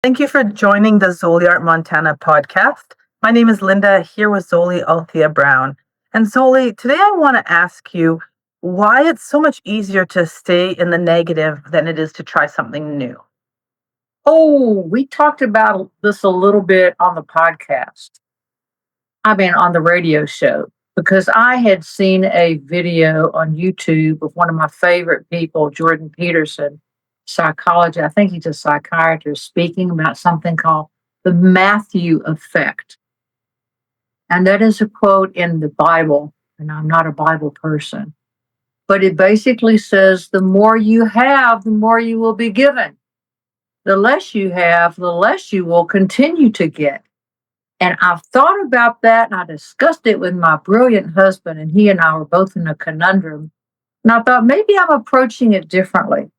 Thank you for joining the Zoli Art Montana podcast. My name is Linda, here with Zoli Althea Brown. And Zoli, today I want to ask you why it's so much easier to stay in the negative than it is to try something new. Oh, we talked about this a little bit on the podcast. On the radio show, because I had seen a video on YouTube of one of my favorite people, Jordan Peterson, psychology. I think he's a psychiatrist, speaking about something called the Matthew effect. And that is a quote in the Bible, and I'm not a Bible person, but it basically says the more you have, the more you will be given. The less you have, the less you will continue to get. And I've thought about that and I discussed it with my brilliant husband, and he and I were both in a conundrum. And I thought maybe I'm approaching it differently.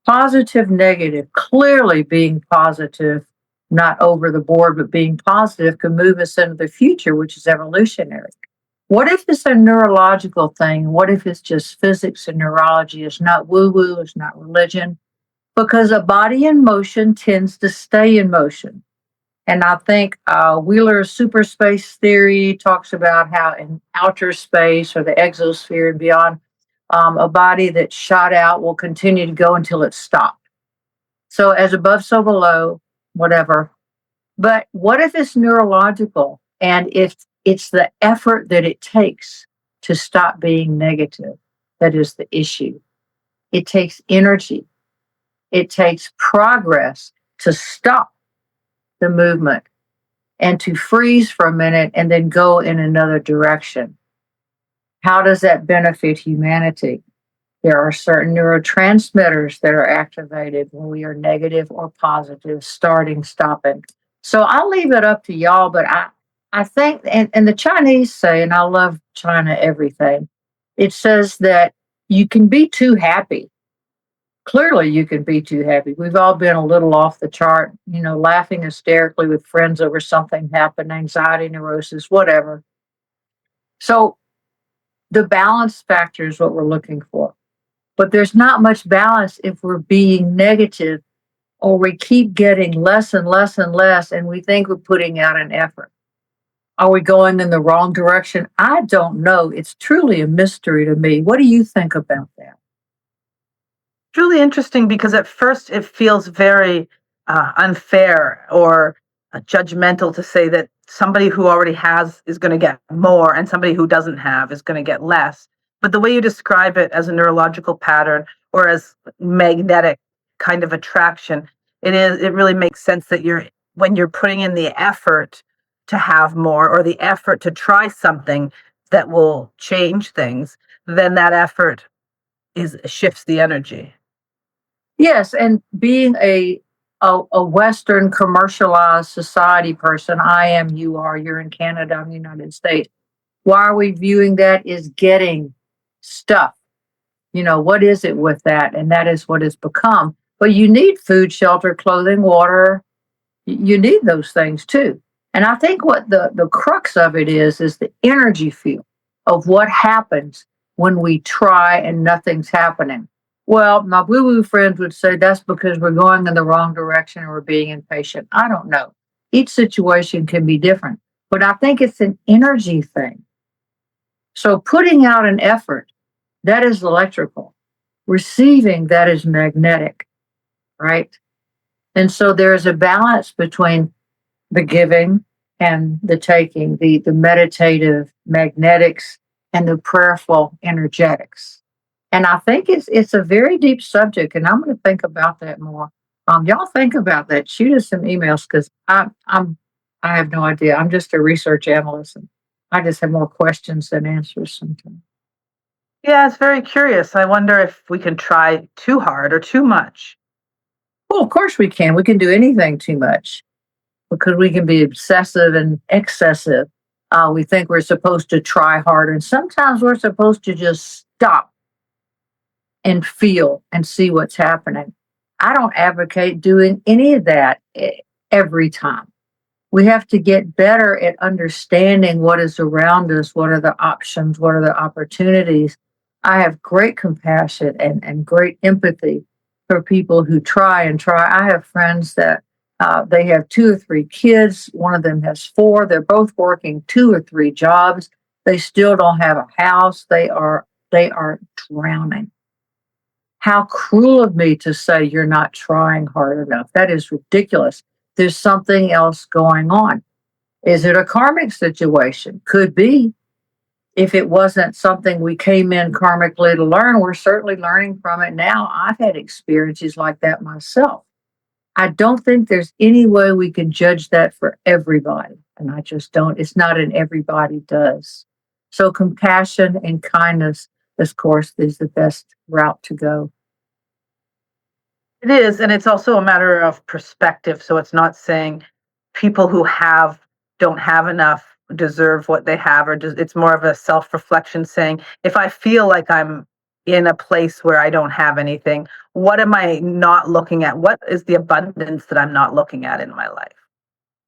Positive, negative, clearly being positive, not over the board, but being positive can move us into the future, which is evolutionary. What if it's a neurological thing? What if it's just physics and neurology? It's not woo woo, it's not religion, because a body in motion tends to stay in motion. And I think Wheeler's superspace theory talks about how in outer space or the exosphere and beyond, a body that's shot out will continue to go until it's stopped. So as above, so below, whatever. But what if it's neurological and if it's the effort that it takes to stop being negative that is the issue? It takes energy. It takes progress to stop the movement and to freeze for a minute and then go in another direction. How does that benefit humanity? There are certain neurotransmitters that are activated when we are negative or positive, starting, stopping. So I'll leave it up to y'all, but I think, and the Chinese say, and I love China everything, it says that you can be too happy. Clearly, you can be too happy. We've all been a little off the chart, laughing hysterically with friends over something happened, anxiety, neurosis, whatever. So the balance factor is what we're looking for. But there's not much balance if we're being negative or we keep getting less and less and less and we think we're putting out an effort. Are we going in the wrong direction? I don't know. It's truly a mystery to me. What do you think about that? Really interesting because at first it feels very unfair or judgmental to say that somebody who already has is going to get more and somebody who doesn't have is going to get less. But the way you describe it as a neurological pattern or as magnetic kind of attraction, it really makes sense that when you're putting in the effort to have more or the effort to try something that will change things, then that effort is shifts the energy. Yes, and being a Western commercialized society person, I am, you are, you're in Canada, I'm in the United States. Why are we viewing that as getting stuff? What is it with that? And that is what it's become. But you need food, shelter, clothing, water. You need those things too. And I think what the crux of it is the energy field of what happens when we try and nothing's happening. Well, my woo woo friends would say that's because we're going in the wrong direction or we're being impatient. I don't know. Each situation can be different, but I think it's an energy thing. So putting out an effort, that is electrical. Receiving, that is magnetic, right? And so there's a balance between the giving and the taking, the meditative magnetics and the prayerful energetics. And I think it's a very deep subject, and I'm going to think about that more. Y'all think about that. Shoot us some emails because I have no idea. I'm just a research analyst, and I just have more questions than answers sometimes. Yeah, it's very curious. I wonder if we can try too hard or too much. Well, of course we can. We can do anything too much because we can be obsessive and excessive. We think we're supposed to try harder, and sometimes we're supposed to just stop and feel and see what's happening. I don't advocate doing any of that every time. We have to get better at understanding what is around us, what are the options, what are the opportunities. I have great compassion and great empathy for people who try and try. I have friends that They have 2 or 3 kids. One of them has 4. They're both working 2 or 3 jobs. They still don't have a house. They are drowning. How cruel of me to say you're not trying hard enough. That is ridiculous. There's something else going on. Is it a karmic situation? Could be. If it wasn't something we came in karmically to learn, we're certainly learning from it now. I've had experiences like that myself. I don't think there's any way we can judge that for everybody. And I just don't. It's not an everybody does. So compassion and kindness, of course, is the best route to go. It is, and it's also a matter of perspective. So it's not saying people who have don't have enough deserve what they have, or just, it's more of a self-reflection saying, if I feel like I'm in a place where I don't have anything, what am I not looking at? What is the abundance that I'm not looking at in my life?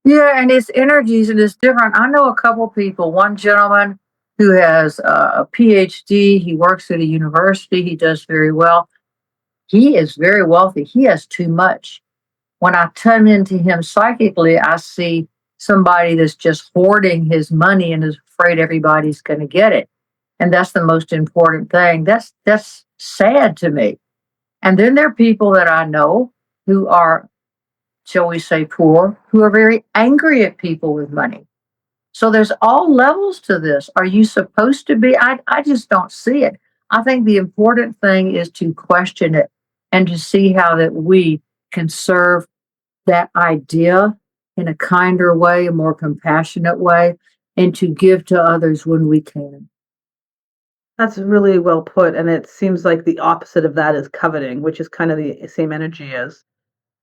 Yeah, and it's energies and it's different. I know a couple people. One gentleman who has a PhD, he works at a university, he does very well. He is very wealthy. He has too much. When I tune into him psychically, I see somebody that's just hoarding his money and is afraid everybody's going to get it. And that's the most important thing. That's sad to me. And then there are people that I know who are, shall we say, poor, who are very angry at people with money. So there's all levels to this. Are you supposed to be? I just don't see it. I think the important thing is to question it and to see how that we can serve that idea in a kinder way, a more compassionate way, and to give to others when we can. That's really well put. And it seems like the opposite of that is coveting, which is kind of the same energy as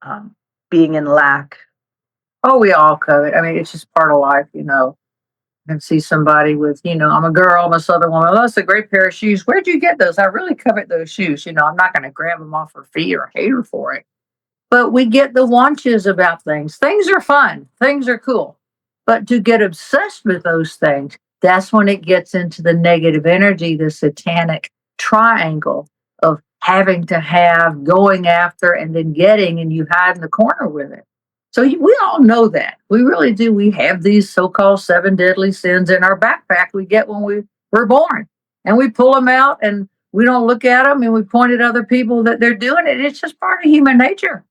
um, being in lack. Oh, we all covet. I mean, it's just part of life. And see somebody with, I'm a girl, I'm a Southern woman. Oh, that's a great pair of shoes. Where'd you get those? I really covet those shoes. I'm not going to grab them off her feet or hate her for it. But we get the wanches about things. Things are fun, things are cool. But to get obsessed with those things, that's when it gets into the negative energy, the satanic triangle of having to have, going after, and then getting, and you hide in the corner with it. So we all know that. We really do. We have these so-called 7 deadly sins in our backpack we get when we were born. And we pull them out and we don't look at them and we point at other people that they're doing it. It's just part of human nature.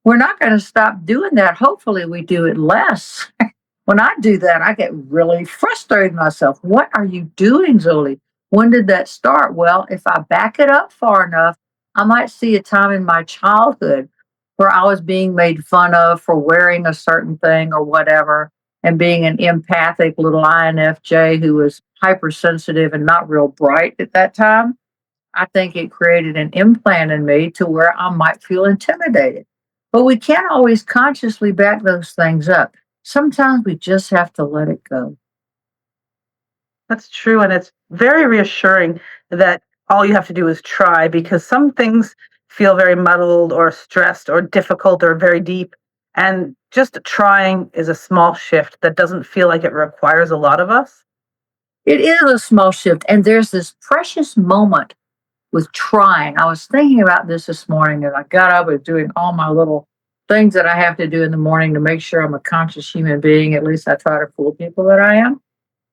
We're not going to stop doing that. Hopefully we do it less. When I do that, I get really frustrated with myself. What are you doing, Zoli? When did that start? Well, if I back it up far enough, I might see a time in my childhood where I was being made fun of for wearing a certain thing or whatever, and being an empathic little INFJ who was hypersensitive and not real bright at that time. I think it created an implant in me to where I might feel intimidated. But we can't always consciously back those things up. Sometimes we just have to let it go. That's true. And it's very reassuring that all you have to do is try, because some things feel very muddled or stressed or difficult or very deep. And just trying is a small shift that doesn't feel like it requires a lot of us. It is a small shift. And there's this precious moment with trying. I was thinking about this morning and I got up and doing all my little things that I have to do in the morning to make sure I'm a conscious human being. At least I try to fool people that I am.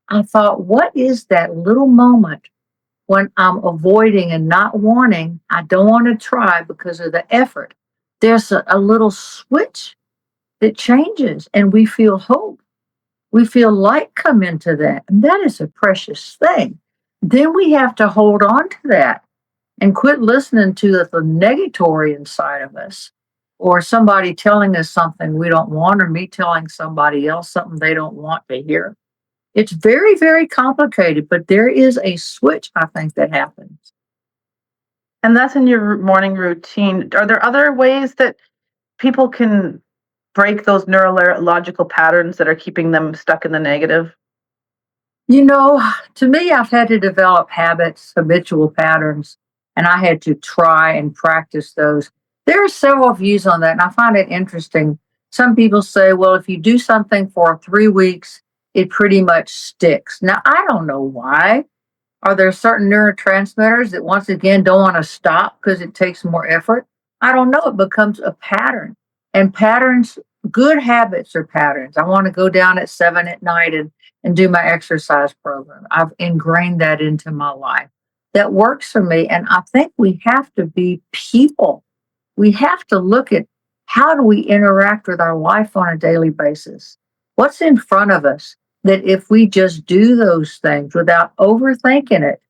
I thought, what is that little moment when I'm avoiding and not wanting? I don't want to try because of the effort. There's a little switch that changes and we feel hope. We feel light come into that. And that is a precious thing. Then we have to hold on to that and quit listening to the negatory inside of us, or somebody telling us something we don't want, or me telling somebody else something they don't want to hear. It's very, very complicated, but there is a switch, I think, that happens. And that's in your morning routine. Are there other ways that people can break those neurological patterns that are keeping them stuck in the negative? To me, I've had to develop habits, habitual patterns, and I had to try and practice those. There are several views on that, and I find it interesting. Some people say, well, if you do something for 3 weeks, it pretty much sticks. Now, I don't know why. Are there certain neurotransmitters that, once again, don't want to stop because it takes more effort? I don't know. It becomes a pattern. And patterns good habits or patterns. I want to go down at 7 at night and do my exercise program. I've ingrained that into my life. That works for me. And I think we have to be people. We have to look at how do we interact with our life on a daily basis? What's in front of us that if we just do those things without overthinking it,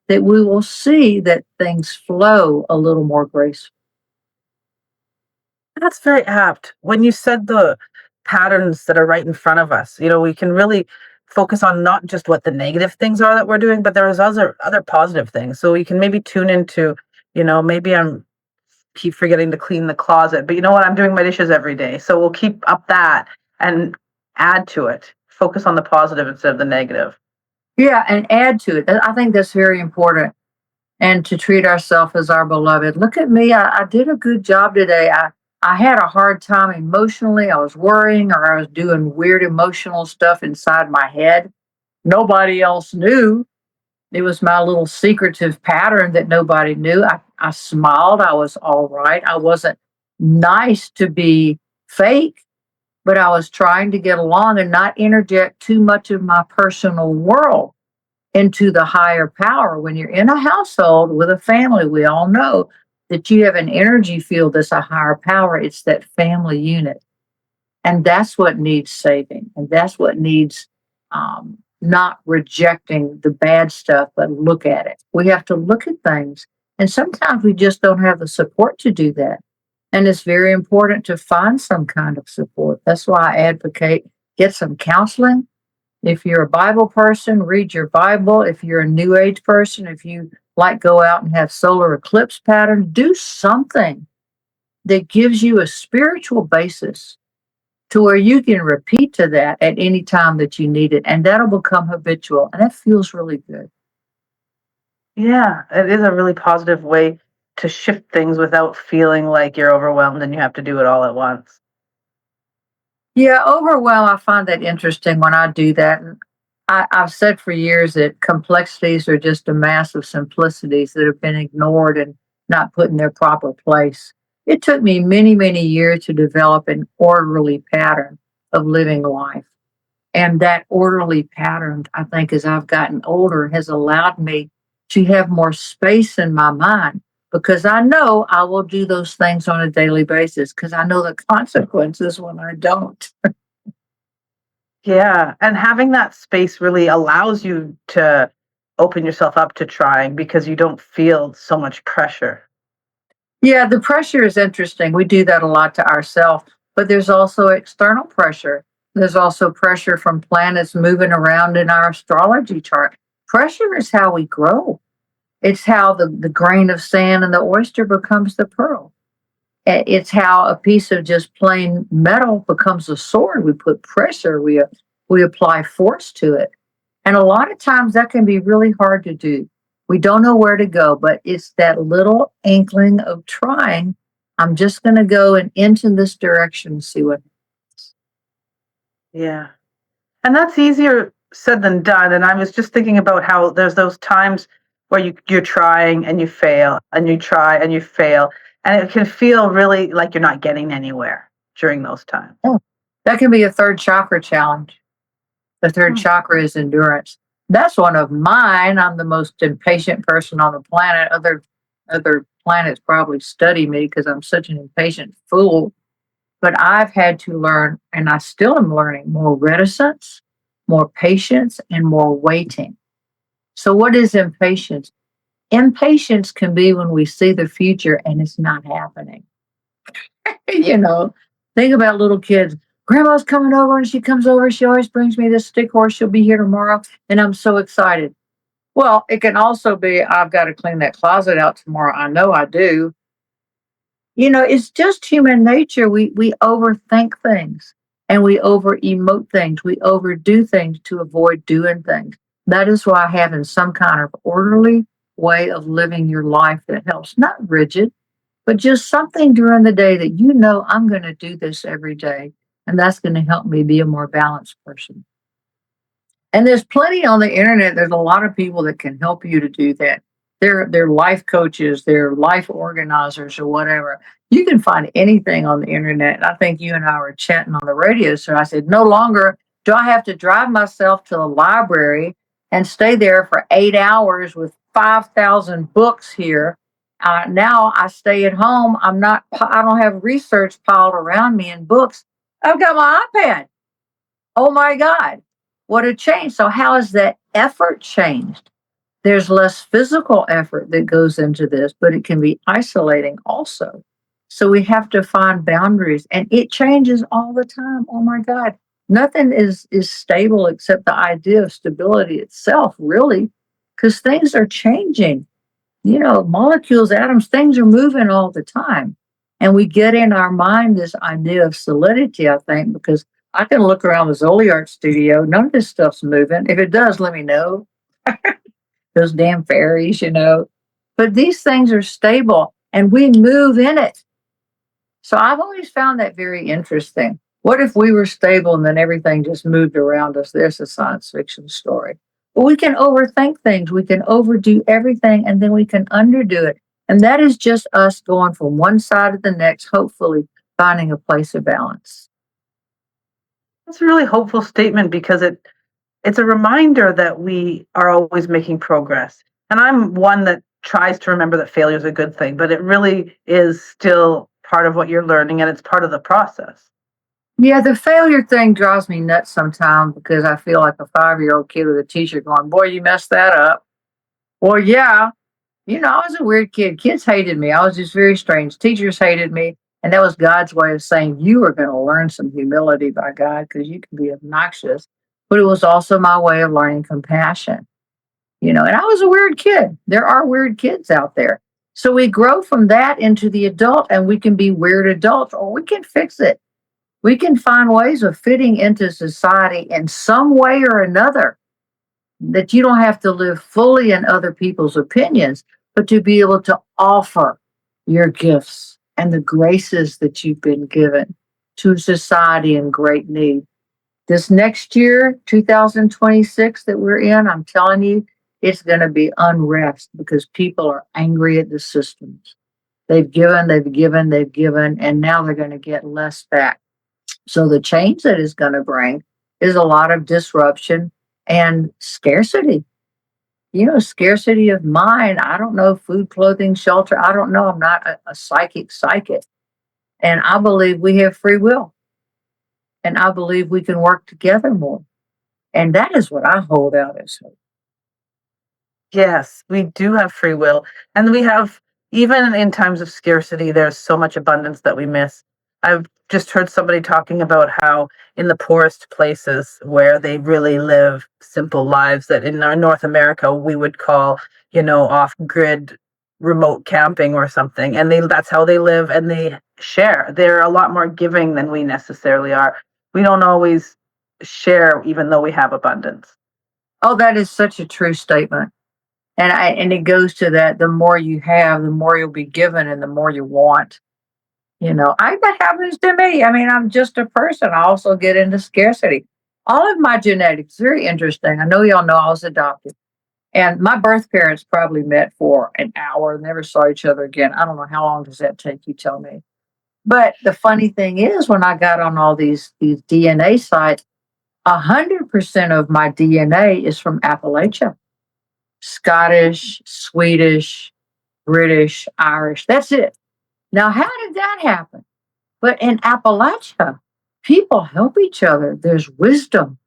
that we will see that things flow a little more gracefully. That's very apt. When you said the patterns that are right in front of us, we can really focus on not just what the negative things are that we're doing, but there's other positive things. So we can maybe tune into, maybe I'm keep forgetting to clean the closet, but you know what? I'm doing my dishes every day. So we'll keep up that and add to it. Focus on the positive instead of the negative. Yeah, and add to it. I think that's very important. And to treat ourselves as our beloved. Look at me. I did a good job today. I had a hard time emotionally. I was worrying or I was doing weird emotional stuff inside my head. Nobody else knew. It was my little secretive pattern that nobody knew. I smiled. I was all right. I wasn't nice to be fake, but I was trying to get along and not interject too much of my personal world into the higher power. When you're in a household with a family, we all know that you have an energy field that's a higher power. It's that family unit. And that's what needs saving. And that's what needs not rejecting the bad stuff, but look at it. We have to look at things. And sometimes we just don't have the support to do that. And it's very important to find some kind of support. That's why I advocate get some counseling. If you're a Bible person, read your Bible. If you're a New Age person, if you like go out and have solar eclipse patterns, do something that gives you a spiritual basis to where you can repeat to that at any time that you need it. And that'll become habitual. And that feels really good. Yeah, it is a really positive way to shift things without feeling like you're overwhelmed and you have to do it all at once. Yeah, overwhelm, I find that interesting when I do that. And I've said for years that complexities are just a mass of simplicities that have been ignored and not put in their proper place. It took me many, many years to develop an orderly pattern of living life. And that orderly pattern, I think, as I've gotten older, has allowed me to have more space in my mind because I know I will do those things on a daily basis because I know the consequences when I don't. Yeah, and having that space really allows you to open yourself up to trying because you don't feel so much pressure. Yeah, the pressure is interesting. We do that a lot to ourselves, but there's also external pressure. There's also pressure from planets moving around in our astrology chart. Pressure is how we grow. It's how the grain of sand and the oyster becomes the pearl. It's how a piece of just plain metal becomes a sword. We put pressure, we apply force to it. And a lot of times that can be really hard to do. We don't know where to go, but it's that little inkling of trying. I'm just going to go and into this direction and see what. Yeah. And that's easier said than done. And I was just thinking about how there's those times where you're trying and you fail and you try and you fail. And it can feel really like you're not getting anywhere during those times. Oh, that can be a third chakra challenge. The third Hmm. chakra is endurance. That's one of mine. I'm the most impatient person on the planet. Other planets probably study me because I'm such an impatient fool. But I've had to learn, and I still am learning, more reticence, more patience, and more waiting. So, what is impatience? Impatience can be when we see the future and it's not happening. you know, think about little kids. Grandma's coming over and she comes over. She always brings me this stick horse. She'll be here tomorrow. And I'm so excited. Well, it can also be, I've got to clean that closet out tomorrow. I know I do. It's just human nature. We overthink things and we over emote things. We overdo things to avoid doing things. That is why having some kind of orderly way of living your life that helps, not rigid, but just something during the day that I'm going to do this every day. And that's going to help me be a more balanced person. And there's plenty on the internet. There's a lot of people that can help you to do that. They're life coaches, they're life organizers or whatever. You can find anything on the internet. I think you and I were chatting on the radio. So I said, no longer do I have to drive myself to the library and stay there for 8 hours with 5,000 books here. Now I stay at home. I don't have research piled around me in books. I've got my iPad. Oh my God, what a change. So, how has that effort changed? There's less physical effort that goes into this, but it can be isolating also. So we have to find boundaries and it changes all the time. Oh my God. Nothing is stable except the idea of stability itself, really, because things are changing. Molecules, atoms, things are moving all the time. And we get in our mind this idea of solidity, I think, because I can look around the Zoli art studio. None of this stuff's moving. If it does, let me know. Those damn fairies. But these things are stable and we move in it. So I've always found that very interesting. What if we were stable and then everything just moved around us? There's a science fiction story. But we can overthink things. We can overdo everything and then we can underdo it. And that is just us going from one side to the next, hopefully finding a place of balance. That's a really hopeful statement because it's a reminder that we are always making progress. And I'm one that tries to remember that failure is a good thing, but it really is still part of what you're learning and it's part of the process. Yeah, the failure thing drives me nuts sometimes because I feel like a 5-year-old kid with a teacher going, boy, you messed that up. Well, yeah. I was a weird kid. Kids hated me. I was just very strange. Teachers hated me. And that was God's way of saying, you are going to learn some humility by God because you can be obnoxious. But it was also my way of learning compassion. And I was a weird kid. There are weird kids out there. So we grow from that into the adult and we can be weird adults or we can fix it. We can find ways of fitting into society in some way or another that you don't have to live fully in other people's opinions, but to be able to offer your gifts and the graces that you've been given to society in great need. This next year, 2026 that we're in, I'm telling you, it's going to be unrest because people are angry at the systems. They've given, and now they're going to get less back. So the change that is going to bring is a lot of disruption and scarcity. Scarcity of mind. I don't know, food, clothing, shelter. I don't know. I'm not a psychic. And I believe we have free will. And I believe we can work together more. And that is what I hold out as hope. Yes, we do have free will. And we have, even in times of scarcity, there's so much abundance that we miss. I've just heard somebody talking about how in the poorest places where they really live simple lives that in our North America we would call, off-grid remote camping or something. And that's how they live and they share. They're a lot more giving than we necessarily are. We don't always share even though we have abundance. Oh, that is such a true statement. And it goes to that the more you have, the more you'll be given and the more you want. That happens to me. I mean, I'm just a person. I also get into scarcity. All of my genetics, very interesting. I know y'all know I was adopted. And my birth parents probably met for an hour, never saw each other again. I don't know how long does that take, you tell me. But the funny thing is, when I got on all these DNA sites, 100% of my DNA is from Appalachia. Scottish, Swedish, British, Irish. That's it. Now, how did that happen? But in Appalachia, people help each other. There's wisdom.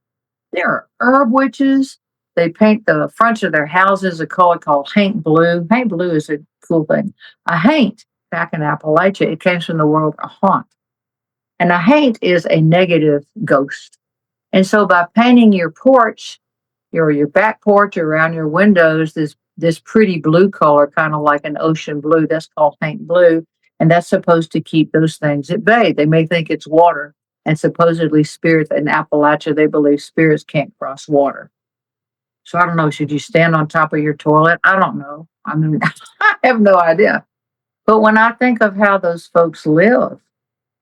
There are herb witches. They paint the fronts of their houses a color called haint blue. Haint blue is a cool thing. A haint, back in Appalachia, it comes from the word a haunt. And a haint is a negative ghost. And so by painting your porch, your back porch around your windows, this pretty blue color, kind of like an ocean blue, that's called haint blue. And that's supposed to keep those things at bay. They may think it's water. And supposedly spirits in Appalachia, they believe spirits can't cross water. So I don't know, should you stand on top of your toilet? I don't know. I mean, I have no idea. But when I think of how those folks live,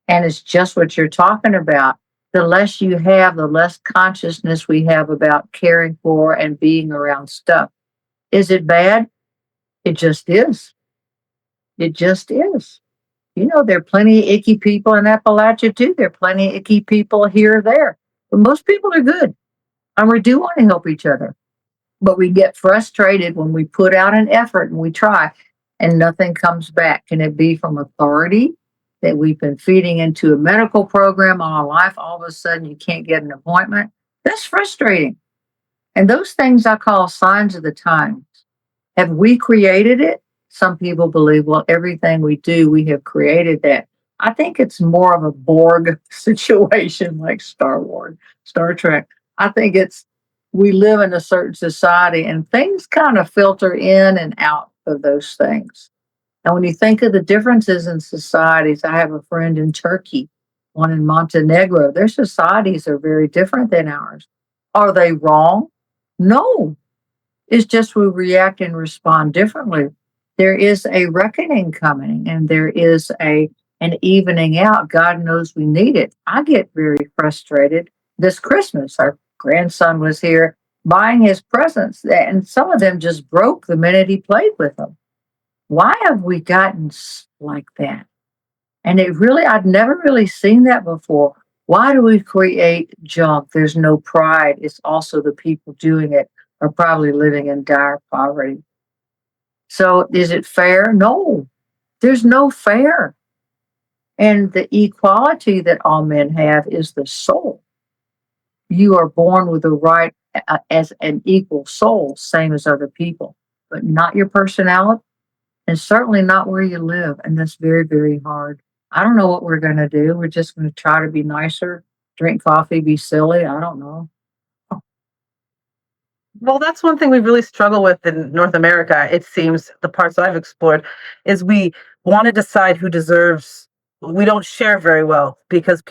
and it's just what you're talking about, the less you have, the less consciousness we have about caring for and being around stuff. Is it bad? It just is. It just is. There are plenty of icky people in Appalachia too. There are plenty of icky people here or there. But most people are good. And we do want to help each other. But we get frustrated when we put out an effort and we try and nothing comes back. Can it be from authority that we've been feeding into a medical program all our life? All of a sudden, you can't get an appointment. That's frustrating. And those things I call signs of the times. Have we created it? Some people believe, well, everything we do, we have created that. I think it's more of a Borg situation like Star Wars, Star Trek. I think we live in a certain society and things kind of filter in and out of those things. And when you think of the differences in societies, I have a friend in Turkey, one in Montenegro. Their societies are very different than ours. Are they wrong? No, it's just we react and respond differently. There is a reckoning coming and there is an evening out. God knows we need it. I get very frustrated. This Christmas, our grandson was here buying his presents, and some of them just broke the minute he played with them. Why have we gotten like that? And I'd never really seen that before. Why do we create junk? There's no pride. It's also the people doing it are probably living in dire poverty. So is it fair? No, there's no fair. And the equality that all men have is the soul. You are born with the right as an equal soul, same as other people, but not your personality and certainly not where you live. And that's very, very hard. I don't know what we're going to do. We're just going to try to be nicer, drink coffee, be silly. I don't know. Well, that's one thing we really struggle with in North America. It seems the parts I've explored is we want to decide who deserves. We don't share very well because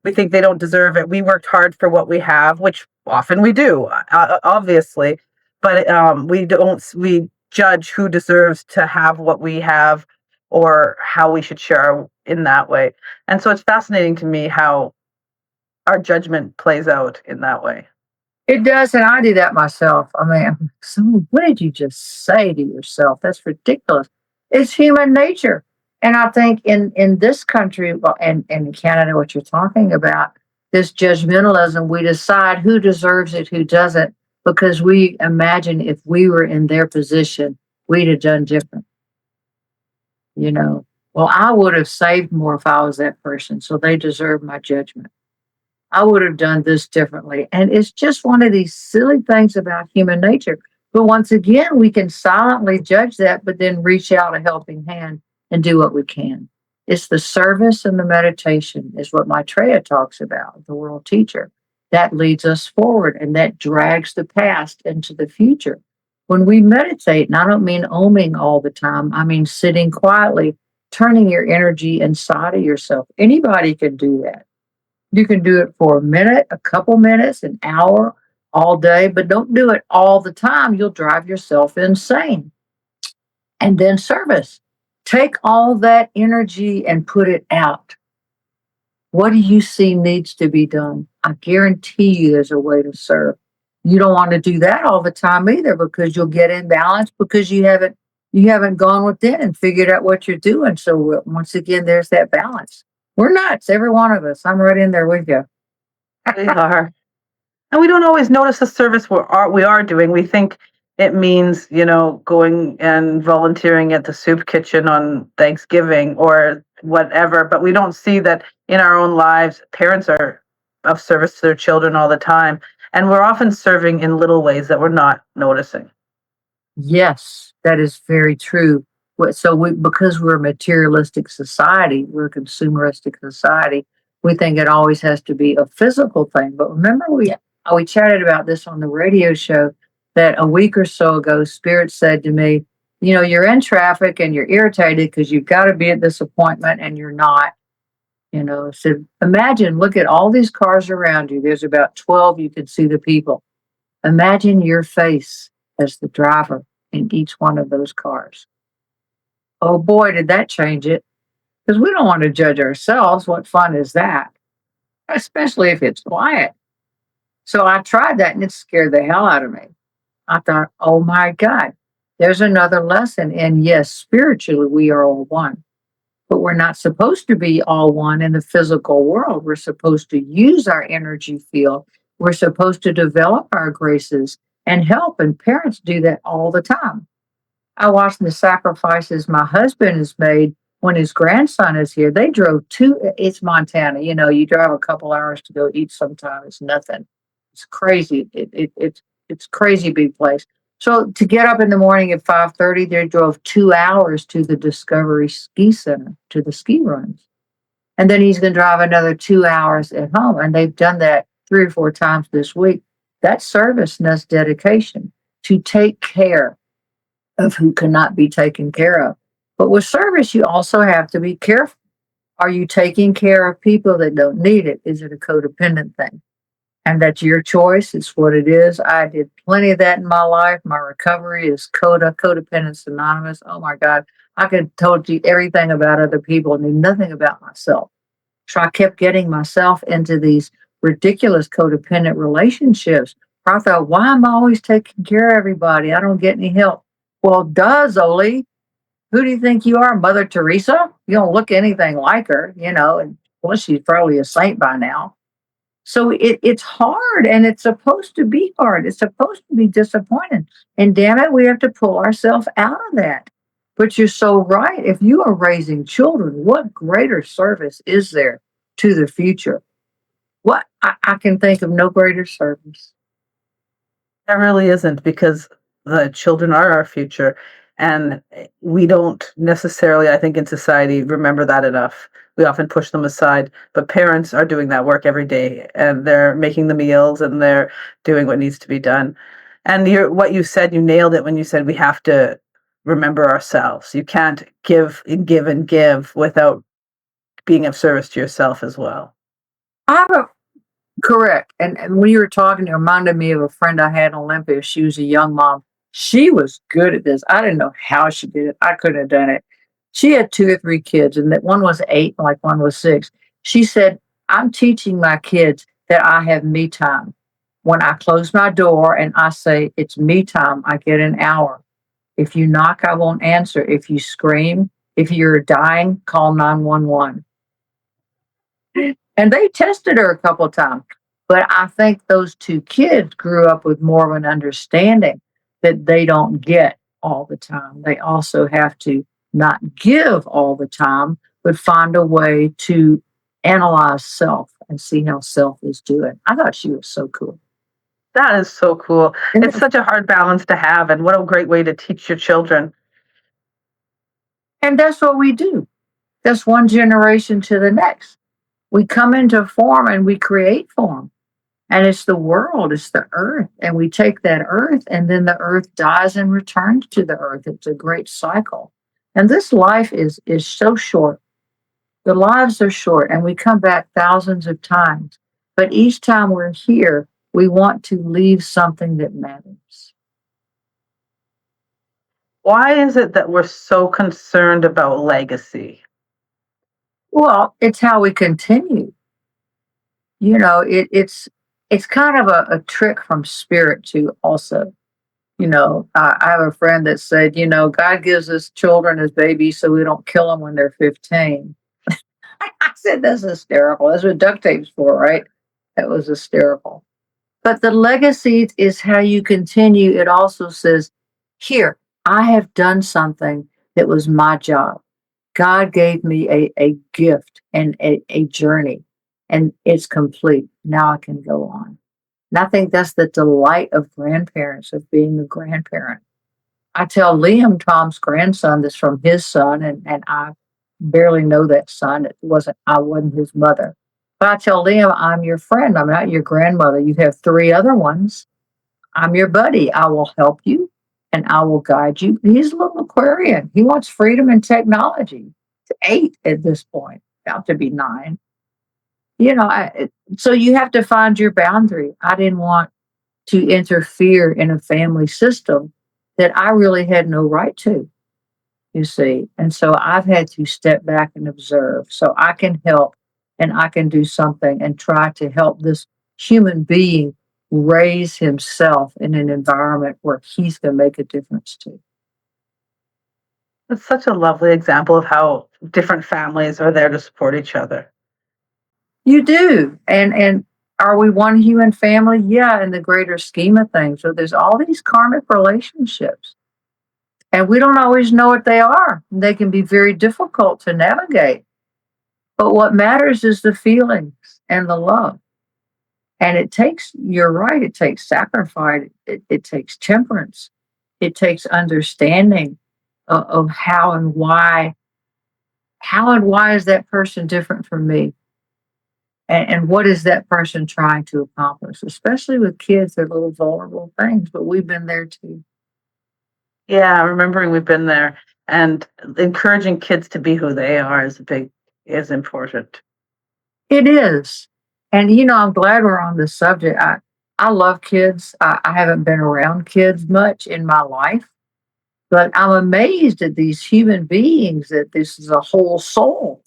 we think they don't deserve it. We worked hard for what we have, which often we do, obviously, but we don't. We judge who deserves to have what we have or how we should share in that way. And so it's fascinating to me how our judgment plays out in that way. It does, and I do that myself. I mean, what did you just say to yourself? That's ridiculous. It's human nature. And I think in this country, well, and in Canada, what you're talking about, this judgmentalism, we decide who deserves it, who doesn't, because we imagine if we were in their position, we'd have done different. Well, I would have saved more if I was that person, so they deserve my judgment. I would have done this differently. And it's just one of these silly things about human nature. But once again, we can silently judge that, but then reach out a helping hand and do what we can. It's the service and the meditation is what Maitreya talks about, the world teacher. That leads us forward and that drags the past into the future. When we meditate, and I don't mean oming all the time, I mean sitting quietly, turning your energy inside of yourself. Anybody can do that. You can do it for a minute, a couple minutes, an hour, all day, but don't do it all the time. You'll drive yourself insane. And then service. Take all that energy and put it out. What do you see needs to be done? I guarantee you there's a way to serve. You don't want to do that all the time either because you'll get imbalanced because you haven't gone within and figured out what you're doing. So once again, there's that balance. We're nuts, every one of us. I'm right in there with you. We are. And we don't always notice the service we are doing. We think it means, going and volunteering at the soup kitchen on Thanksgiving or whatever. But we don't see that in our own lives, parents are of service to their children all the time. And we're often serving in little ways that we're not noticing. Yes, that is very true. Because we're a materialistic society, we're a consumeristic society, we think it always has to be a physical thing. But remember, we chatted about this on the radio show that a week or so ago, Spirit said to me, you're in traffic and you're irritated because you've got to be at this appointment and you're not. So imagine, look at all these cars around you. There's about 12, you can see the people. Imagine your face as the driver in each one of those cars. Oh boy, did that change it. Because we don't want to judge ourselves. What fun is that? Especially if it's quiet. So I tried that and it scared the hell out of me. I thought, oh my God. There's another lesson. And yes, spiritually, we are all one, but we're not supposed to be all one in the physical world. We're supposed to use our energy field. We're supposed to develop our graces and help. And parents do that all the time. I watched the sacrifices my husband has made when his grandson is here. They drove it's Montana. You know, you drive a couple hours to go eat sometime. It's nothing. It's crazy. It's crazy big place. So to get up in the morning at 5:30, they drove 2 hours to the Discovery Ski Center to the ski runs. And then he's going to drive another 2 hours at home. And they've done that 3 or 4 times this week. That's service and that's dedication to take care of who cannot be taken care of. But with service, you also have to be careful. Are you taking care of people that don't need it? Is it a codependent thing? And that's your choice. It's what it is. I did plenty of that in my life. My recovery is Codependence Anonymous. Oh my God. I could have told you everything about other people and knew nothing about myself. So I kept getting myself into these ridiculous codependent relationships. I thought, why am I always taking care of everybody? I don't get any help. Well, duh, Zoli. Who do you think you are, Mother Teresa? You don't look anything like her, you know, and well, she's probably a saint by now. So it's hard and it's supposed to be hard. It's supposed to be disappointing. And damn it, we have to pull ourselves out of that. But you're so right. If you are raising children, what greater service is there to the future? What I can think of no greater service. There really isn't, because the children are our future. And we don't necessarily, I think, in society remember that enough. We often push them aside, but parents are doing that work every day, and they're making the meals and they're doing what needs to be done. And what you said, you nailed it when you said we have to remember ourselves. You can't give and give and give without being of service to yourself as well. I have a Correct. And when you were talking, it reminded me of a friend I had in Olympia. She was a young mom. She was good at this. I didn't know how she did it. I couldn't have done it. She had 2 or 3 kids, and that one was 8, like one was 6. She said, I'm teaching my kids that I have me time. When I close my door and I say, it's me time, I get an hour. If you knock, I won't answer. If you scream, if you're dying, call 911. And they tested her a couple of times. But I think those 2 kids grew up with more of an understanding that they don't get all the time. They also have to not give all the time, but find a way to analyze self and see how self is doing. I thought she was so cool. That is so cool. And, It's such a hard balance to have, and what a great way to teach your children. and that's what we do. That's one generation to the next. We come into form and we create form. And it's the world, it's the earth. And we take that earth, and then the earth dies and returns to the earth. It's a great cycle. And this life is so short. The lives are short, and we come back thousands of times. But each time we're here, we want to leave something that matters. Why is it that we're so concerned about legacy? Well, it's how we continue. You know, it's kind of a trick from spirit too, also. You know, I have a friend that said, you know, God gives us children as babies so we don't kill them when they're 15. I said, that's hysterical. That's what duct tape's for, right? That was hysterical. But the legacy is how you continue. It also says, here, I have done something that was my job. God gave me a gift and a journey, and it's complete. Now I can go on. And I think that's the delight of grandparents, of being a grandparent. I tell Liam, Tom's grandson, this from his son, and I barely know that son. I wasn't his mother. But I tell Liam, I'm your friend. I'm not your grandmother. You have 3 other ones. I'm your buddy. I will help you and I will guide you. He's a little Aquarian. He wants freedom and technology. It's 8 at this point, about to be 9. You know, so you have to find your boundary. I didn't want to interfere in a family system that I really had no right to, you see. And so I've had to step back and observe so I can help and I can do something and try to help this human being raise himself in an environment where he's going to make a difference too. It's such a lovely example of how different families are there to support each other. You do. And are we one human family? Yeah, in the greater scheme of things. So there's all these karmic relationships. And we don't always know what they are. They can be very difficult to navigate. But what matters is the feelings and the love. And it takes, you're right, it takes sacrifice, it takes temperance, it takes understanding of how and why is that person different from me? And what is that person trying to accomplish? Especially with kids, they're little vulnerable things, but we've been there too. Yeah, remembering we've been there and encouraging kids to be who they are is important. It is. And I'm glad we're on this subject. I love kids. I haven't been around kids much in my life, but I'm amazed at these human beings that this is a whole soul.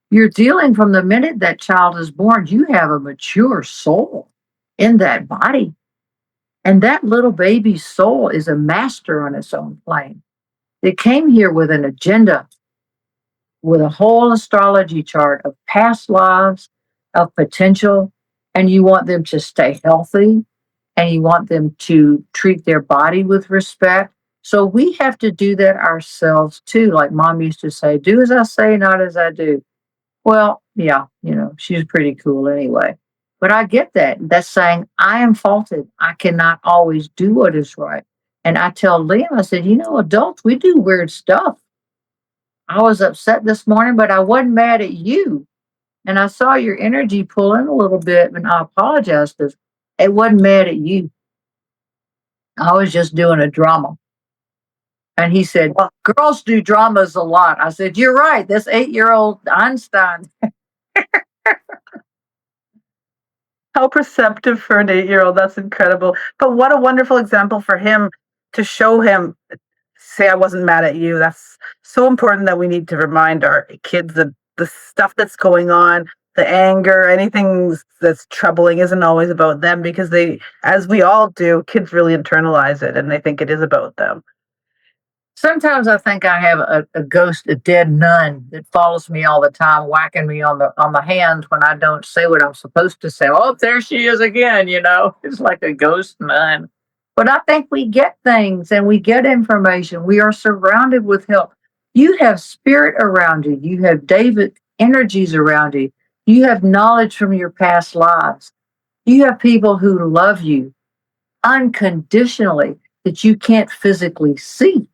You're dealing from the minute that child is born, you have a mature soul in that body. And that little baby's soul is a master on its own plane. It came here with an agenda, with a whole astrology chart of past lives, of potential, and you want them to stay healthy and you want them to treat their body with respect. So we have to do that ourselves too. Like mom used to say, do as I say, not as I do. Well, yeah, she's pretty cool anyway. But I get that. That's saying I am faulted. I cannot always do what is right. And I tell Liam, I said, adults, we do weird stuff. I was upset this morning, but I wasn't mad at you. And I saw your energy pull in a little bit, and I apologize because it wasn't mad at you. I was just doing a drama. And he said, Well, girls do dramas a lot. I said, you're right. This 8-year-old Einstein. how perceptive for an 8-year-old. That's incredible. But what a wonderful example for him to show him, say, I wasn't mad at you. That's so important that we need to remind our kids that the stuff that's going on, the anger, anything that's troubling isn't always about them because as we all do, kids really internalize it and they think it is about them. Sometimes I think I have a ghost, a dead nun that follows me all the time, whacking me on the hand when I don't say what I'm supposed to say. Oh, there she is again, It's like a ghost nun. But I think we get things and we get information. We are surrounded with help. You have spirit around you. You have David energies around you. You have knowledge from your past lives. You have people who love you unconditionally that you can't physically see.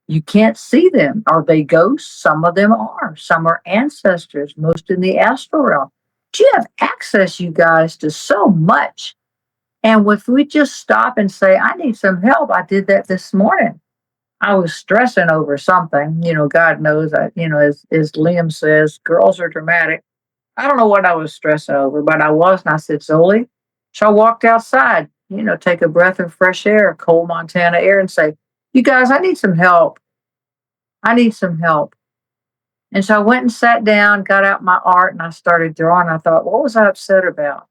You can't see them. Are they ghosts? Some of them are. Some are ancestors, most in the astral realm. But you have access, you guys, to so much. And if we just stop and say, I need some help, I did that this morning. I was stressing over something. God knows, as Liam says, girls are dramatic. I don't know what I was stressing over, but I was. And I said, Zoli. So I walked outside, take a breath of fresh air, cold Montana air, and say, you guys, I need some help. I need some help. And so I went and sat down, got out my art, and I started drawing. I thought, what was I upset about?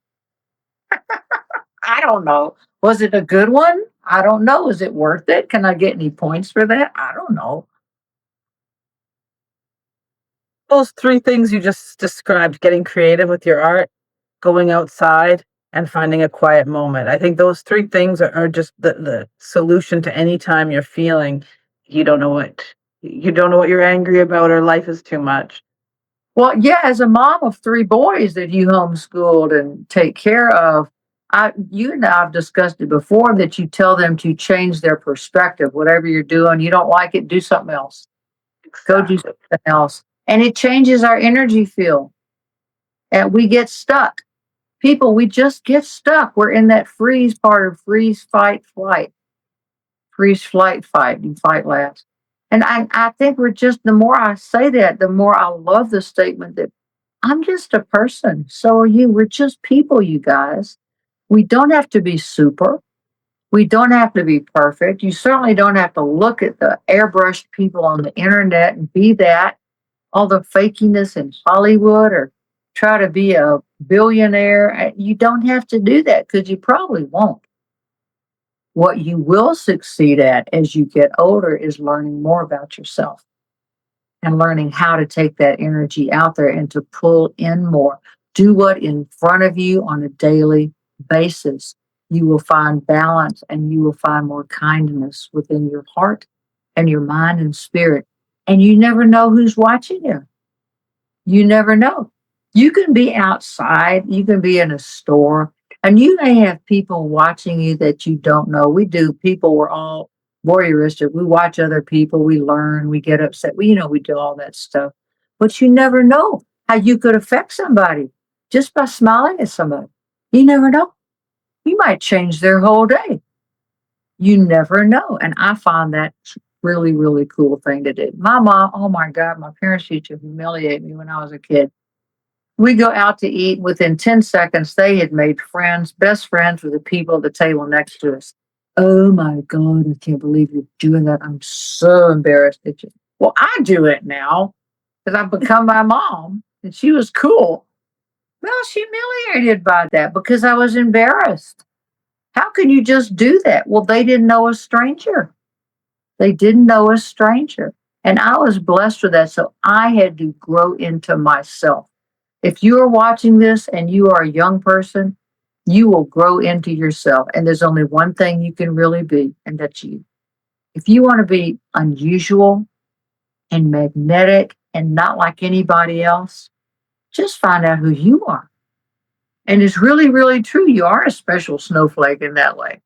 I don't know. Was it a good one? I don't know. Is it worth it? Can I get any points for that? I don't know. Those three things you just described, getting creative with your art, going outside, and finding a quiet moment. I think those three things are just the solution to any time you're feeling you don't know what you're angry about or life is too much. Well, yeah, as a mom of 3 boys that you homeschooled and take care of, you and I have discussed it before that you tell them to change their perspective. Whatever you're doing, you don't like it, do something else. Go do Exactly. something else. And it changes our energy field. And we get stuck. People, we just get stuck. We're in that freeze part of freeze, fight, flight. Freeze, flight, fight. You fight last. And I think the more I say that, the more I love the statement that I'm just a person. So are you. We're just people, you guys. We don't have to be super. We don't have to be perfect. You certainly don't have to look at the airbrushed people on the internet and be that, all the fakiness in Hollywood or try to be a billionaire. You don't have to do that because you probably won't. What you will succeed at as you get older is learning more about yourself and learning how to take that energy out there and to pull in more. Do what in front of you on a daily basis. You will find balance and you will find more kindness within your heart and your mind and spirit. And you never know who's watching you. You never know. You can be outside, you can be in a store, and you may have people watching you that you don't know. We do. People, we're all voyeuristic. We watch other people, we learn, we get upset. We do all that stuff. But you never know how you could affect somebody just by smiling at somebody. You never know. You might change their whole day. You never know. And I find that really, really cool thing to do. My mom, oh my God, my parents used to humiliate me when I was a kid. We go out to eat. Within 10 seconds, they had made friends, best friends with the people at the table next to us. Oh my God, I can't believe you're doing that. I'm so embarrassed at you. Well, I do it now because I've become my mom and she was cool. Well, she humiliated by that because I was embarrassed. How can you just do that? Well, they didn't know a stranger. They didn't know a stranger. And I was blessed with that. So I had to grow into myself. If you are watching this and you are a young person, you will grow into yourself. And there's only one thing you can really be, and that's you. If you want to be unusual and magnetic and not like anybody else, just find out who you are. And it's really, really true. You are a special snowflake in that way.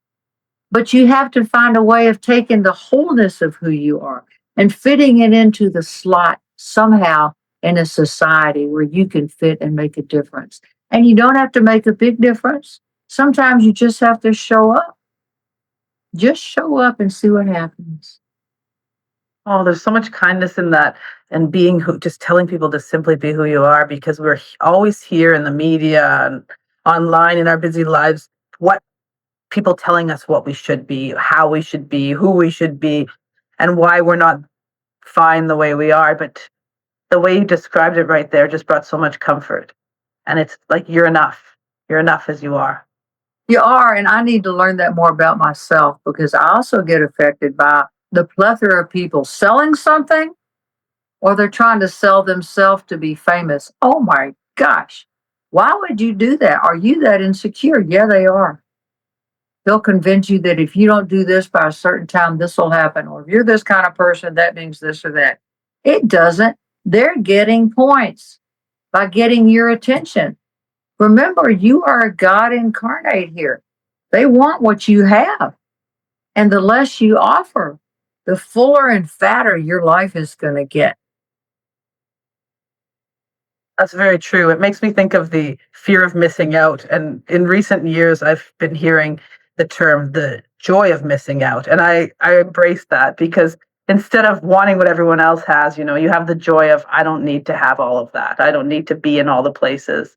But you have to find a way of taking the wholeness of who you are and fitting it into the slot somehow in a society where you can fit and make a difference. And you don't have to make a big difference. Sometimes you just have to show up. Just show up and see what happens. Oh, there's so much kindness in that, and being who, just telling people to simply be who you are, because we're always here in the media and online in our busy lives. What people telling us what we should be, how we should be, who we should be, and why we're not fine the way we are. But the way you described it right there just brought so much comfort. And it's like, you're enough. You're enough as you are. You are, and I need to learn that more about myself because I also get affected by the plethora of people selling something or they're trying to sell themselves to be famous. Oh my gosh. Why would you do that? Are you that insecure? Yeah, they are. They'll convince you that if you don't do this by a certain time, this will happen. Or if you're this kind of person, that means this or that. It doesn't. They're getting points by getting your attention. Remember, you are a God incarnate here. They want what you have. And the less you offer, the fuller and fatter your life is going to get. That's very true. It makes me think of the fear of missing out. And in recent years, I've been hearing the term the joy of missing out. And I embrace that, because instead of wanting what everyone else has, you have the joy of, I don't need to have all of that. I don't need to be in all the places.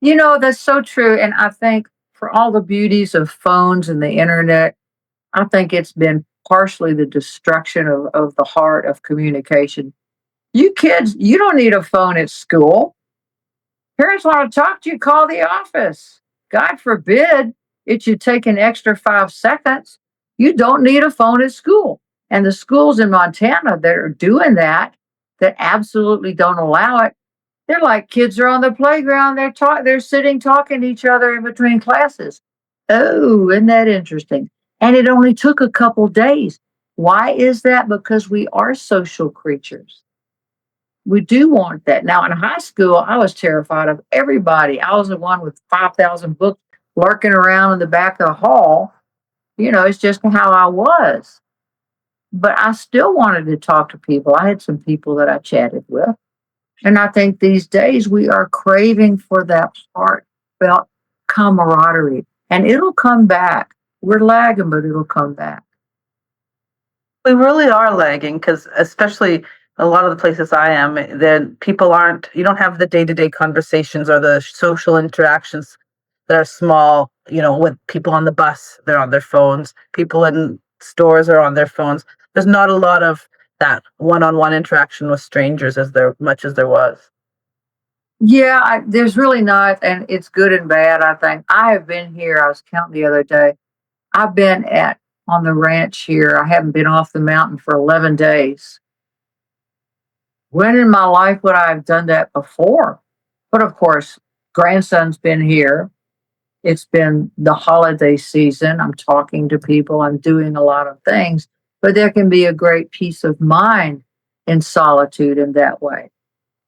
That's so true. And I think for all the beauties of phones and the internet, I think it's been partially the destruction of the heart of communication. You kids, you don't need a phone at school. Parents want to talk to you, call the office. God forbid it should take an extra 5 seconds. You don't need a phone at school. And the schools in Montana that are doing that absolutely don't allow it, they're like kids are on the playground. They're sitting talking to each other in between classes. Oh, isn't that interesting? And it only took a couple days. Why is that? Because we are social creatures. We do want that. Now, in high school, I was terrified of everybody. I was the one with 5,000 books lurking around in the back of the hall. It's just how I was. But I still wanted to talk to people. I had some people that I chatted with. And I think these days we are craving for that heartfelt camaraderie. And it'll come back. We're lagging, but it'll come back. We really are lagging, because especially a lot of the places I am, then people aren't, you don't have the day-to-day conversations or the social interactions that are small, with people on the bus, they're on their phones, people in stores are on their phones. There's not a lot of that one-on-one interaction with strangers much as there was. Yeah, there's really not. And it's good and bad, I think. I have been here, I was counting the other day. I've been at on the ranch here. I haven't been off the mountain for 11 days. When in my life would I have done that before? But of course, grandson's been here. It's been the holiday season. I'm talking to people. I'm doing a lot of things, but there can be a great peace of mind in solitude in that way.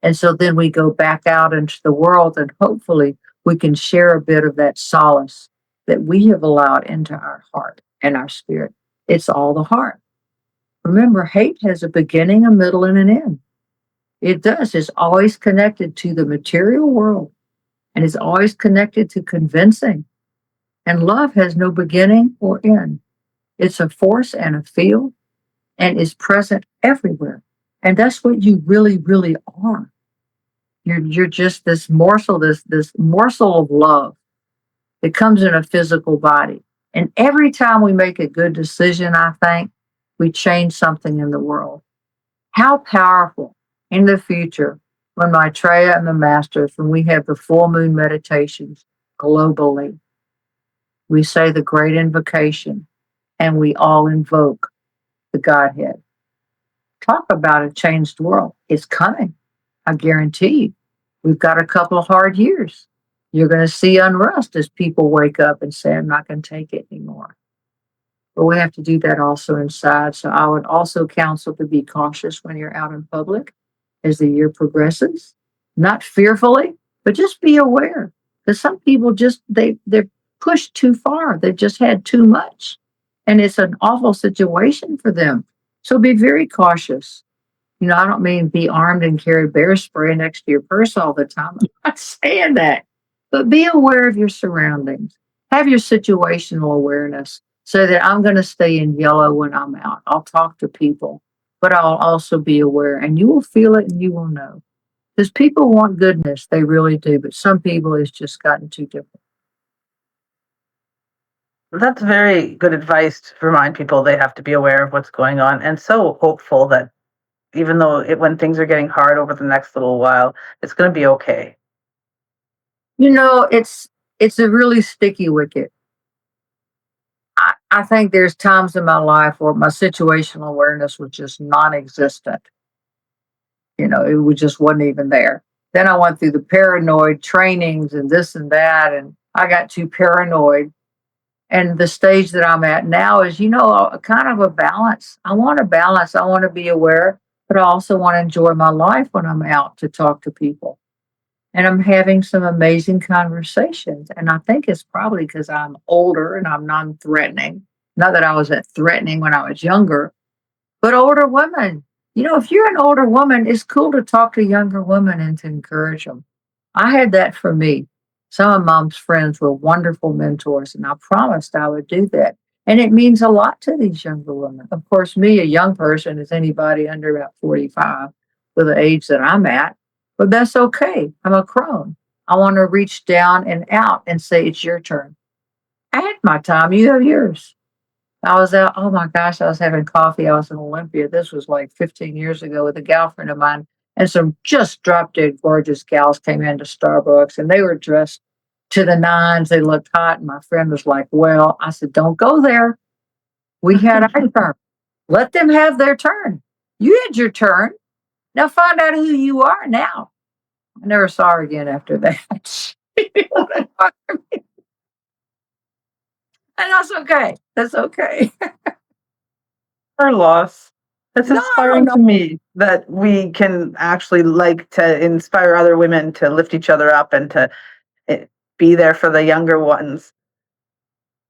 And so then we go back out into the world and hopefully we can share a bit of that solace that we have allowed into our heart and our spirit. It's all the heart. Remember, hate has a beginning, a middle, and an end. It does. It's always connected to the material world and it's always connected to convincing. And love has no beginning or end. It's a force and a field and is present everywhere. And that's what you really, really are. You're just this morsel, this morsel of love that comes in a physical body. And every time we make a good decision, I think, we change something in the world. How powerful in the future when Maitreya and the masters, when we have the full moon meditations globally, we say the great invocation and we all invoke the Godhead. Talk about a changed world. It's coming. I guarantee you. We've got a couple of hard years. You're going to see unrest as people wake up and say, I'm not going to take it anymore. But we have to do that also inside. So I would also counsel to be cautious when you're out in public as the year progresses, not fearfully, but just be aware. Because some people just, they're pushed too far. They've just had too much. And it's an awful situation for them. So be very cautious. You know, I don't mean be armed and carry bear spray next to your purse all the time. I'm not saying that. But be aware of your surroundings. Have your situational awareness so that I'm going to stay in yellow when I'm out. I'll talk to people, but I'll also be aware. And you will feel it and you will know. Because people want goodness. They really do. But some people, it's just gotten too different. That's very good advice to remind people they have to be aware of what's going on, and so hopeful that even though when things are getting hard over the next little while, it's going to be okay. You know, it's a really sticky wicket. I think there's times in my life where my situational awareness was just non-existent. You know, it just wasn't even there. Then I went through the paranoid trainings and this and that, and I got too paranoid. And the stage that I'm at now is, you know, a kind of a balance. I want a balance. I want to be aware, but I also want to enjoy my life when I'm out to talk to people. And I'm having some amazing conversations. And I think it's probably because I'm older and I'm non-threatening. Not that I was that threatening when I was younger, but older women. You know, if you're an older woman, it's cool to talk to younger women and to encourage them. I had that for me. Some of Mom's friends were wonderful mentors, and I promised I would do that. And it means a lot to these younger women. Of course, me, a young person, is anybody under about 45 with the age that I'm at, but that's okay. I'm a crone. I want to reach down and out and say, it's your turn. I had my time, you have yours. I was out, oh my gosh, I was having coffee. I was in Olympia. This was like 15 years ago with a gal friend of mine. And some just drop dead gorgeous gals came into Starbucks and they were dressed to the nines. They looked hot. And my friend was like, well, I said, don't go there. We had our turn. Let them have their turn. You had your turn. Now find out who you are now. I never saw her again after that. And that's okay. That's okay. Her loss. It's No, inspiring no. to me that we can actually like to inspire other women to lift each other up and to be there for the younger ones.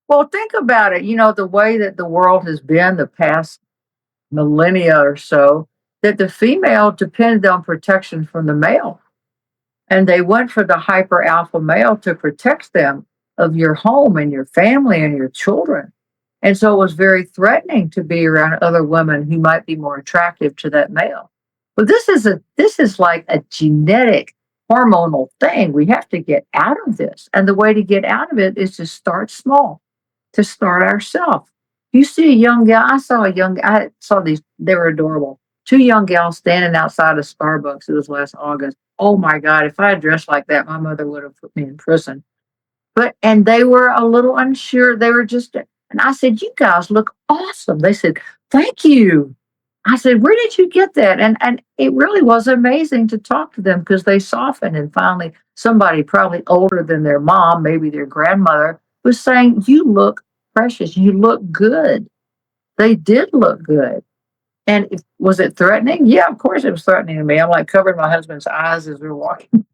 Well, think about it. You know, the way that the world has been the past millennia or so, that the female depended on protection from the male. And they went for the hyper alpha male to protect them of your home and your family and your children. And so it was very threatening to be around other women who might be more attractive to that male. But this is like a genetic hormonal thing. We have to get out of this. And the way to get out of it is to start small, to start ourselves. You see a young gal, I saw these, they were adorable. Two young gals standing outside of Starbucks. It was last August. Oh my God, if I had dressed like that, my mother would have put me in prison. And they were a little unsure. They were just And I said, "You guys look awesome." They said, "Thank you." I said, "Where did you get that?" And it really was amazing to talk to them because they softened. And finally, somebody probably older than their mom, maybe their grandmother, was saying, "You look precious. You look good." They did look good. And was it threatening? Yeah, of course it was threatening to me. I'm like covering my husband's eyes as we're walking.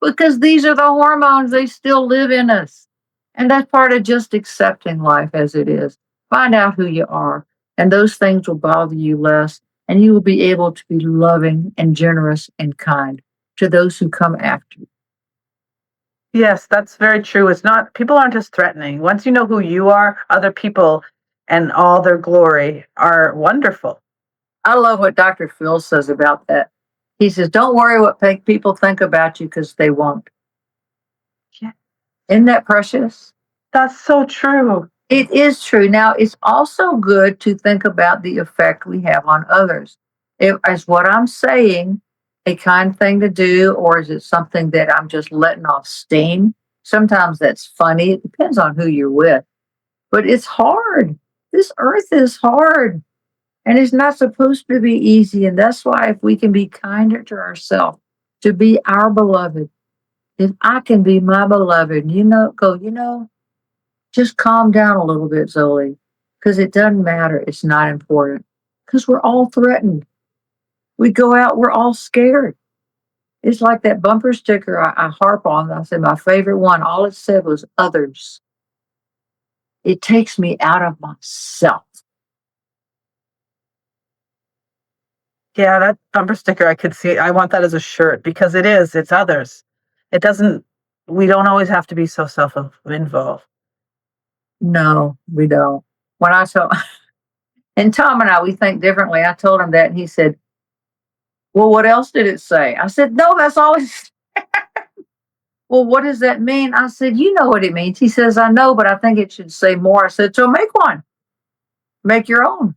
Because these are the hormones, they still live in us. And that's part of just accepting life as it is. Find out who you are, and those things will bother you less, and you will be able to be loving and generous and kind to those who come after you. Yes, that's very true. It's not, people aren't just threatening. Once you know who you are, other people and all their glory are wonderful. I love what Dr. Phil says about that. He says, "Don't worry what people think about you because they won't." Yeah, Isn't that precious? that's so true. It is true. Now, it's also good to think about the effect we have on others. Is what I'm saying a kind thing to do, or is it something that I'm just letting off steam? Sometimes that's funny. It depends on who you're with. But it's hard. This earth is hard, and it's not supposed to be easy. And that's why if we can be kinder to ourselves, to be our beloved, if I can be my beloved, just calm down a little bit, Zoli, because it doesn't matter. It's not important because we're all threatened. We go out, we're all scared. It's like that bumper sticker I harp on. I said my favorite one, all it said was others. It takes me out of myself. Yeah, that bumper sticker, I could see. I want that as a shirt because it's others. It doesn't, we don't always have to be so self involved. No, we don't. When I told, and Tom and I, we think differently. I told him that, and he said, "Well, what else did it say?" I said, "No, that's all it's." "Well, what does that mean?" I said, "You know what it means." He says, "I know, but I think it should say more." I said, "So make one, make your own."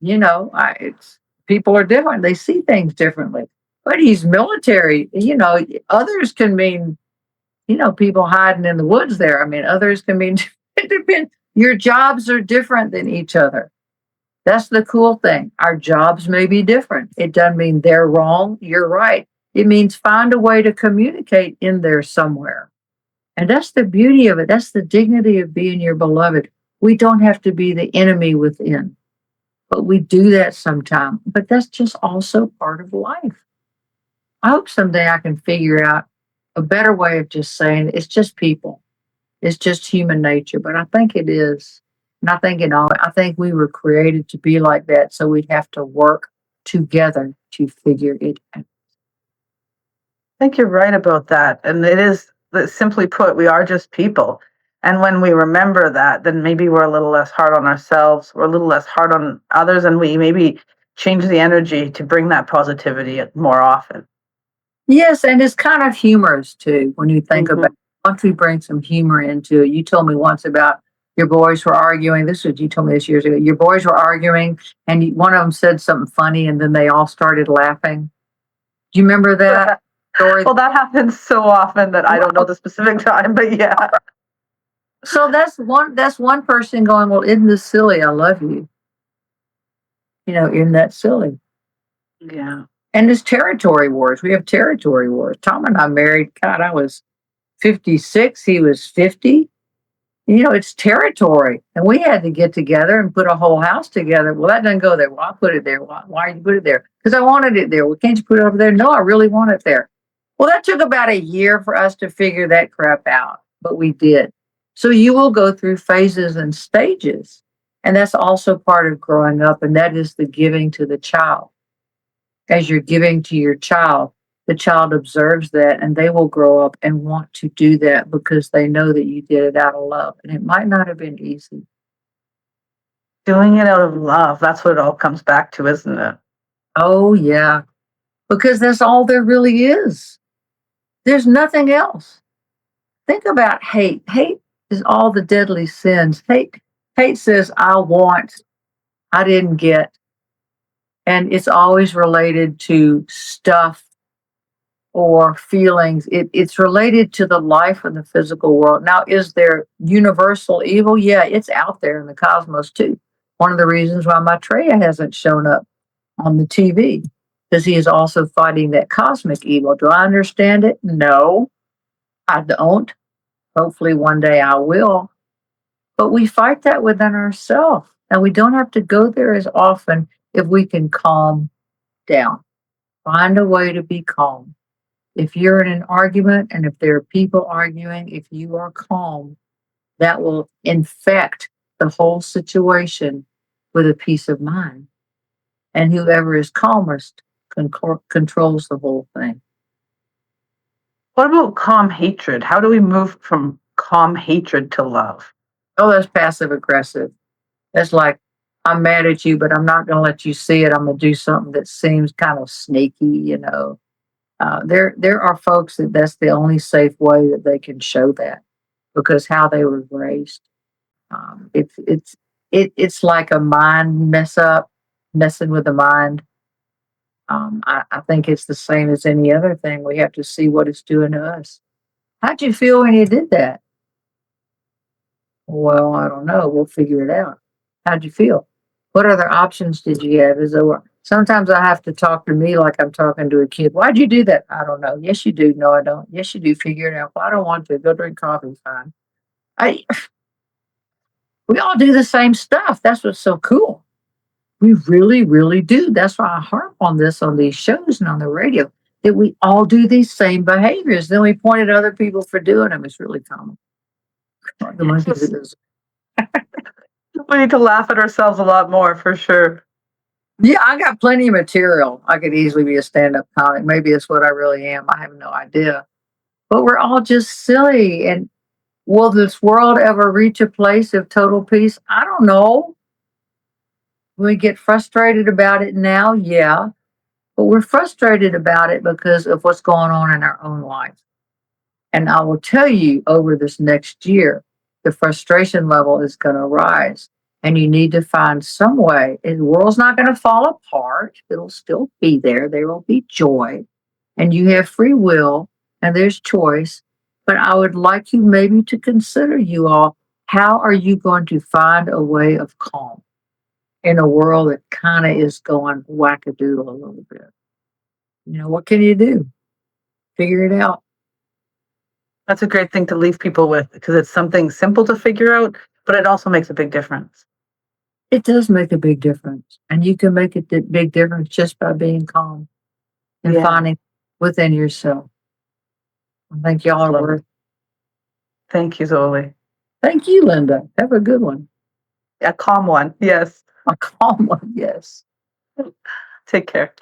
It's people are different. They see things differently. But he's military. Others can mean, people hiding in the woods there. I mean, others can mean, it depends. Your jobs are different than each other. That's the cool thing. Our jobs may be different. It doesn't mean they're wrong, you're right. It means find a way to communicate in there somewhere. And that's the beauty of it. That's the dignity of being your beloved. We don't have to be the enemy within, but we do that sometime. But that's just also part of life. I hope someday I can figure out a better way of just saying it's just people. It's just human nature. But I think it is. And I think we were created to be like that. So we'd have to work together to figure it out. I think you're right about that. And it is, simply put, we are just people. And when we remember that, then maybe we're a little less hard on ourselves, we're a little less hard on others, and we maybe change the energy to bring that positivity more often. Yes, and it's kind of humorous too when you think Mhm. about once we bring some humor into it. You told me once about your boys were arguing. You told me this years ago. Your boys were arguing, and one of them said something funny, and then they all started laughing. Do you remember that story? Well, that happens so often that I don't know the specific time, but yeah. So that's one person going, "Well, isn't this silly? I love you." Isn't that silly? Yeah. And there's territory wars. We have territory wars. Tom and I married, God, I was 56, he was 50. It's territory. And we had to get together and put a whole house together. Well, that doesn't go there. Well, I put it there. Why did you put it there? Because I wanted it there. Well, can't you put it over there? No, I really want it there. Well, that took about a year for us to figure that crap out, but we did. So you will go through phases and stages. And that's also part of growing up. And that is the giving to the child. As you're giving to your child, the child observes that and they will grow up and want to do that because they know that you did it out of love. And it might not have been easy. Doing it out of love. That's what it all comes back to, isn't it? Oh, yeah, because that's all there really is. There's nothing else. Think about hate. Hate is all the deadly sins. Hate says, I want, I didn't get. And it's always related to stuff or feelings. It's related to the life of the physical world. Now, is there universal evil? Yeah, it's out there in the cosmos too. One of the reasons why Maitreya hasn't shown up on the TV, because he is also fighting that cosmic evil. Do I understand it? No, I don't. Hopefully one day I will. But we fight that within ourselves. And we don't have to go there as often if we can calm down. Find a way to be calm. If you're in an argument and if there are people arguing, if you are calm, that will infect the whole situation with a peace of mind. And whoever is calmest controls the whole thing. What about calm hatred? How do we move from calm hatred to love? Oh, that's passive aggressive. That's like, I'm mad at you, but I'm not going to let you see it. I'm going to do something that seems kind of sneaky. There are folks that that's the only safe way that they can show that, because how they were raised. It's like a mind mess up, messing with the mind. I think it's the same as any other thing. We have to see what it's doing to us. How'd you feel when you did that? Well, I don't know. We'll figure it out. How'd you feel? What other options did you have? Sometimes I have to talk to me like I'm talking to a kid. Why'd you do that? I don't know. Yes, you do. No, I don't. Yes, you do. Figure it out. Well, I don't want to. Go drink coffee. Fine. I We all do the same stuff. That's what's so cool. We really, really do. That's why I harp on this on these shows and on the radio, that we all do these same behaviors. Then we point at other people for doing them. It's really common. The monkeys that does. We need to laugh at ourselves a lot more, for sure. Yeah, I got plenty of material. I could easily be a stand-up comic. Maybe it's what I really am. I have no idea. But we're all just silly. And will this world ever reach a place of total peace? I don't know. We get frustrated about it now, yeah. But we're frustrated about it because of what's going on in our own life. And I will tell you, over this next year, the frustration level is going to rise. And you need to find some way. And the world's not going to fall apart. It'll still be there. There will be joy. And you have free will and there's choice. But I would like you maybe to consider, you all, how are you going to find a way of calm in a world that kind of is going wackadoodle a little bit? What can you do? Figure it out. That's a great thing to leave people with, because it's something simple to figure out, but it also makes a big difference. It does make a big difference. And you can make a big difference just by being calm and finding within yourself. I think y'all are worth. Thank you, Zoli. Thank you, Linda. Have a good one. A calm one, yes. A calm one, yes. Take care.